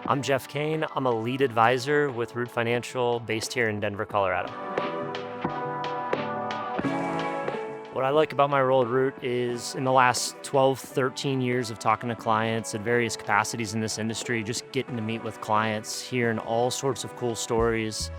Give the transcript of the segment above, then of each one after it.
I'm Jeff Kane. I'm a lead advisor with Root Financial based here in Denver, Colorado. What I like about my role at Root is in the last 12, 13 years of talking to clients at various capacities in this industry, just getting to meet with clients, hearing all sorts of cool stories,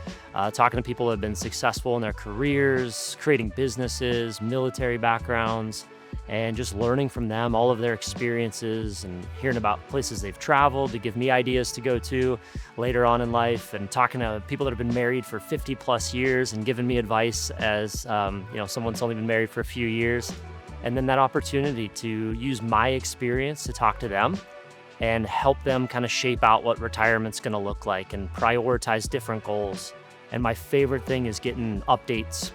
talking to people that have been successful in their careers, creating businesses, military backgrounds, and just learning from them all of their experiences and hearing about places they've traveled to give me ideas to go to later on in life, and talking to people that have been married for 50 plus years and giving me advice as someone's only been married for a few years. And then that opportunity to use my experience to talk to them and help them kind of shape out what retirement's going to look like and prioritize different goals. And my favorite thing is getting updates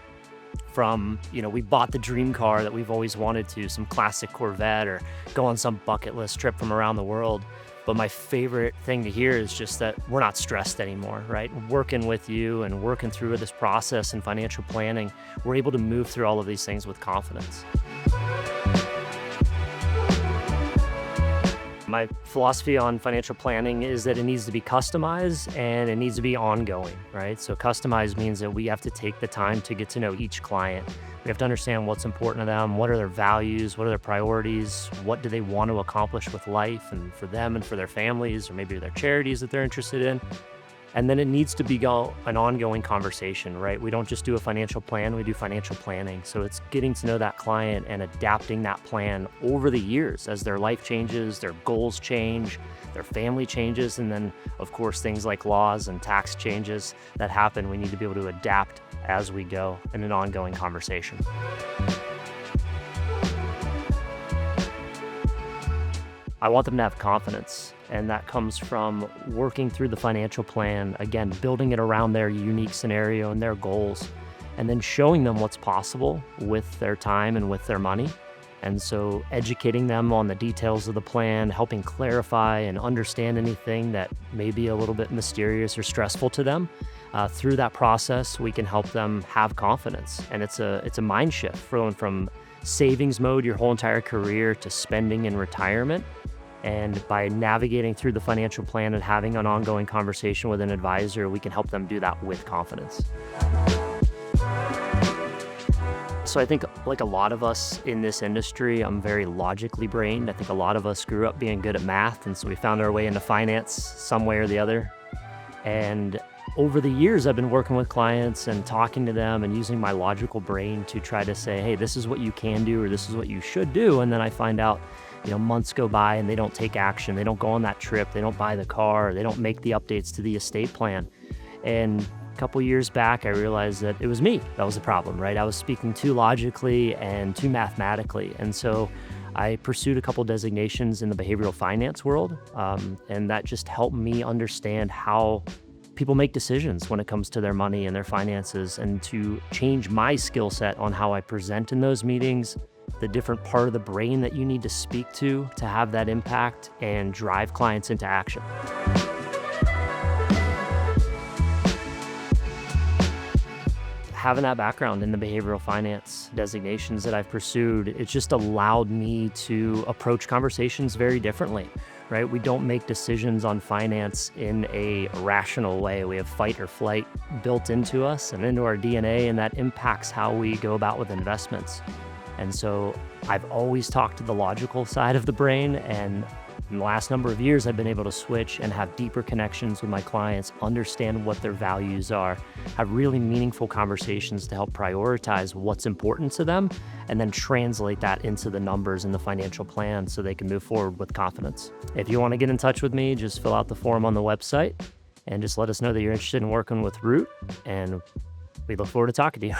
from, we bought the dream car that we've always wanted to, some classic Corvette, or go on some bucket list trip from around the world. But my favorite thing to hear is just that we're not stressed anymore, right? Working with you and working through this process and financial planning, we're able to move through all of these things with confidence. My philosophy on financial planning is that it needs to be customized and it needs to be ongoing, right? So customized means that we have to take the time to get to know each client. We have to understand what's important to them, what are their values, what are their priorities, what do they want to accomplish with life and for them and for their families, or maybe their charities that they're interested in. And then it needs to be an ongoing conversation, right? We don't just do a financial plan, we do financial planning. So it's getting to know that client and adapting that plan over the years as their life changes, their goals change, their family changes, and then of course things like laws and tax changes that happen. We need to be able to adapt as we go in an ongoing conversation. I want them to have confidence, and that comes from working through the financial plan, again, building it around their unique scenario and their goals, and then showing them what's possible with their time and with their money. And so educating them on the details of the plan, helping clarify and understand anything that may be a little bit mysterious or stressful to them. Through that process, we can help them have confidence. And it's a mind shift going from savings mode your whole entire career to spending in retirement. And by navigating through the financial plan and having an ongoing conversation with an advisor, we can help them do that with confidence. So I think, like a lot of us in this industry, I'm very logically brained. I think a lot of us grew up being good at math, and so we found our way into finance some way or the other. And over the years, I've been working with clients and talking to them and using my logical brain to try to say, hey, this is what you can do, or this is what you should do. And then I find out, months go by and they don't take action. They don't go on that trip. They don't buy the car. They don't make the updates to the estate plan. And a couple years back, I realized that it was me that was the problem, right? I was speaking too logically and too mathematically. And so I pursued a couple designations in the behavioral finance world. And that just helped me understand how people make decisions when it comes to their money and their finances, and to change my skill set on how I present in those meetings, the different part of the brain that you need to speak to have that impact and drive clients into action. Having that background in the behavioral finance designations that I've pursued, it just allowed me to approach conversations very differently, right? We don't make decisions on finance in a rational way. We have fight or flight built into us and into our DNA, and that impacts how we go about with investments. And so I've always talked to the logical side of the brain, and in the last number of years, I've been able to switch and have deeper connections with my clients, understand what their values are, have really meaningful conversations to help prioritize what's important to them, and then translate that into the numbers in the financial plan so they can move forward with confidence. If you want to get in touch with me, just fill out the form on the website and just let us know that you're interested in working with Root, and we look forward to talking to you.